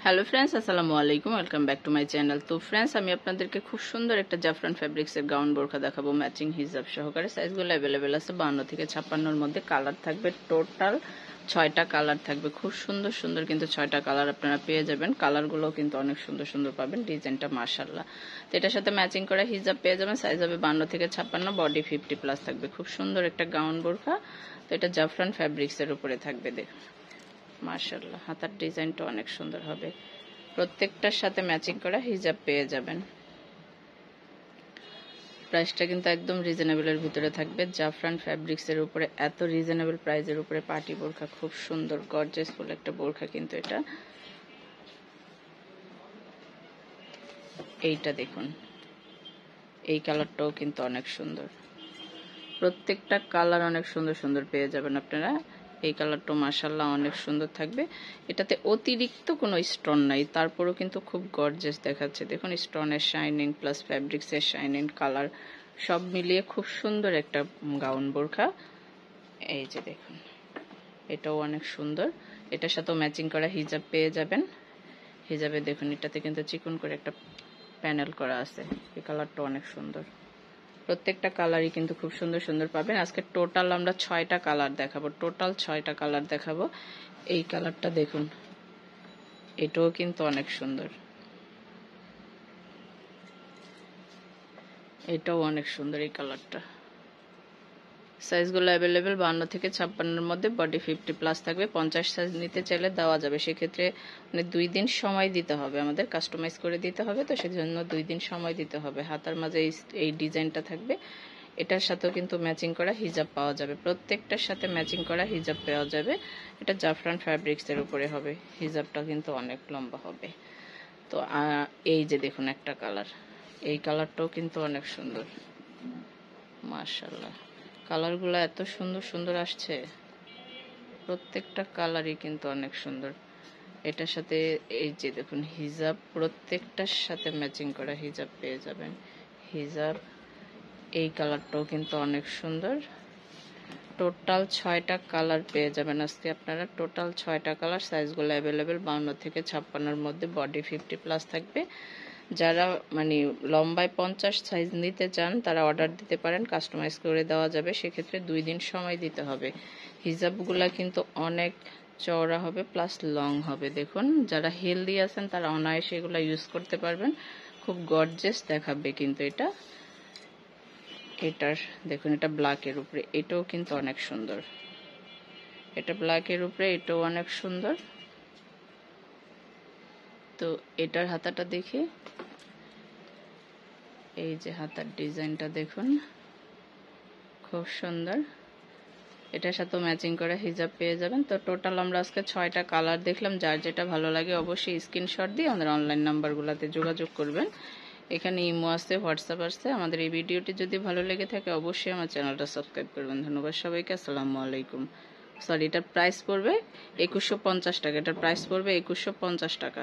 Hello friends, আসসালামু আলাইকুম। Welcome back to my channel. তো ফ্রেন্ডস, আমি আপনাদেরকে খুব সুন্দর একটা জাফরান ফ্যাব্রিক্সের গাউন বোরখা দেখাবো ম্যাচিং হিজাব সহকারে। সাইজগুলো অ্যাভেলেবেল আছে 52 থেকে 56-র মধ্যে। কালার থাকবে টোটাল 6টা কালার থাকবে। খুব সুন্দর সুন্দর কিন্তু 6টা কালার আপনারা পেয়ে যাবেন। কালারগুলোও কিন্তু অনেক সুন্দর সুন্দর পাবেন। ডিজাইনটা মাশাআল্লাহ। তো এটার সাথে ম্যাচিং করা হিজাব পেয়ে যাবেন। সাইজ হবে 52 থেকে 56, বডি 50+ থাকবে। খুব সুন্দর একটা গাউন বোরখা। তো এটা জাফরান ফ্যাব্রিক্সের উপরে থাকবে। দেখুন মাশাআল্লাহ, হাতার ডিজাইনটা অনেক সুন্দর হবে। প্রত্যেকটার সাথে ম্যাচিং করা হিজাব পেয়ে যাবেন। প্রাইসটা কিন্তু একদম রিজনেবলের ভিতরে থাকবে। জাফরান ফ্যাব্রিক্সের উপরে এত রিজনেবল প্রাইসের উপরে পার্টি বোরখা, খুব সুন্দর গর্জিয়াস ফুল একটা বোরখা কিন্তু এটা। এইটা দেখুন, এই কালারটাও কিন্তু অনেক সুন্দর। প্রত্যেকটা কালার অনেক সুন্দর সুন্দর পেয়ে যাবেন আপনারা। এই কালারটা মাশাআল্লাহ অনেক সুন্দর থাকবে। এটাতে অতিরিক্ত কোনো স্টোন নাই, তারপরেও কিন্তু খুব গর্জিয়াস দেখাচ্ছে। দেখুন স্টোনের শাইনিং প্লাস ফ্যাব্রিক্সের শাইনিং, কালার সব মিলিয়ে খুব সুন্দর একটা গাউন বোরখা। এই যে দেখুন, এটাও অনেক সুন্দর। এটার সাথেও ম্যাচিং করা হিজাব পেয়ে যাবেন। হিজাবে দেখুন এটাতে কিন্তু চিকন করে একটা প্যানেল করা আছে। এই কালারটা অনেক সুন্দর। প্রত্যেকটা কালারই কিন্তু খুব সুন্দর সুন্দর পাবেন। আজকে টোটাল আমরা 6টা কালার দেখাবো। টোটাল 6টা কালার দেখাবো। এই কালারটা দেখুন, এটাও কিন্তু অনেক সুন্দর। এটাও অনেক সুন্দর এই কালারটা। সাইজগুলো অ্যাভেলেবেল 52 থেকে 56-র মধ্যে, বডি 50+ থাকবে। 50 সাইজ নিতে চাইলে দেওয়া যাবে। সেক্ষেত্রে মানে 2 দিন সময় দিতে হবে, আমাদের কাস্টমাইজ করে দিতে হবে। তো সেজন্য 2 দিন সময় দিতে হবে। হাতার মাঝে এই ডিজাইনটা থাকবে। এটার সাথেও কিন্তু ম্যাচিং করা হিজাব পাওয়া যাবে। প্রত্যেকটার সাথে ম্যাচিং করা হিজাব পাওয়া যাবে। এটা জাফরান ফ্যাব্রিক্সের উপরে হবে। হিজাবটা কিন্তু অনেক লম্বা হবে। তো এই যে দেখুন একটা কালার, এই কালারটাও কিন্তু অনেক সুন্দর মাশাআল্লাহ। কালারগুলো এত সুন্দর সুন্দর আসছে, প্রত্যেকটা কালারই কিন্তু অনেক সুন্দর। এটার সাথে এই যে দেখুন হিজাব, প্রত্যেকটার সাথে ম্যাচিং করা হিজাব পেয়ে যাবেন। হিজাব এই কালারটাও কিন্তু অনেক সুন্দর। টোটাল 6টা কালার পেয়ে যাবেন আজকে আপনারা। টোটাল 6টা কালার। সাইজগুলো অ্যাভেলেবেল 52 থেকে 56-র মধ্যে, বডি 50+ থাকবে। যারা মানে লম্বায় 50 সাইজ নিতে চান তারা অর্ডার দিতে পারেন, কাস্টমাইজ করে দেওয়া যাবে। সেক্ষেত্রে 2 দিন সময় দিতে হবে। হিজাবগুলা কিন্তু অনেক চওড়া হবে প্লাস লং হবে। দেখুন যারা হেলদি আছেন তারা অনায়াসে এগুলো ইউজ করতে পারবেন। খুব গর্জিয়াস দেখাবে কিন্তু এটা। এটার দেখুন, এটা ব্ল্যাকের উপরে, এটাও কিন্তু অনেক সুন্দর। এটা ব্ল্যাকের উপরে, এটাও অনেক সুন্দর। তো এটার হাতাটা দেখি, এই যে হাতার ডিজাইনটা দেখুন খুব সুন্দর। এটার সাথে ম্যাচিং করা হিজাব পেয়ে যাবেন। তো টোটাল আমরা আজকে 6টা কালার দেখলাম। যার যেটা ভালো লাগে অবশ্যই স্ক্রিনশট দিয়ে আমাদের অনলাইন নাম্বারগুলোতে যোগাযোগ করবেন। এখানে ইমো আছে, হোয়াটসঅ্যাপ আছে। আমাদের এই ভিডিওটি যদি ভালো লেগে থাকে অবশ্যই আমার চ্যানেলটা সাবস্ক্রাইব করবেন। ধন্যবাদ সবাইকে। আসসালামু আলাইকুম। সরি, এটার প্রাইস পড়বে 2150 টাকা। এটার প্রাইস পড়বে 2150 টাকা।